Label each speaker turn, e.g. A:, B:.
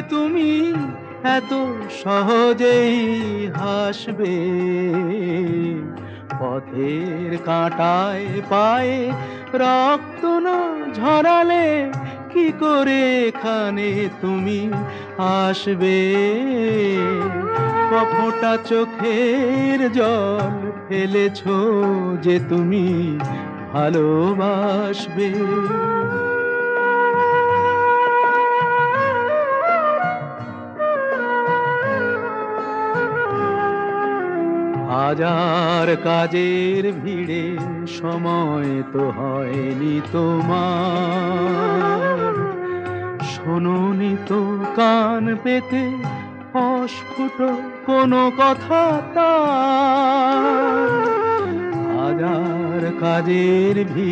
A: তুমি এত সহজেই হাসবে? পথের কাঁটায় পায়ে রক্ত না ঝরালে কি করে এখানে তুমি আসবে? কফোঁটা চোখের জল ফেলেছো যে তুমি ভালোবাসবে। হাজার কাজের ভিড়ে সময় তো হয়নি তোমার, শোনোনি তো কান পেতে অস্ফুট কোনো কথা তার। হাজার কাজের ভিড়ে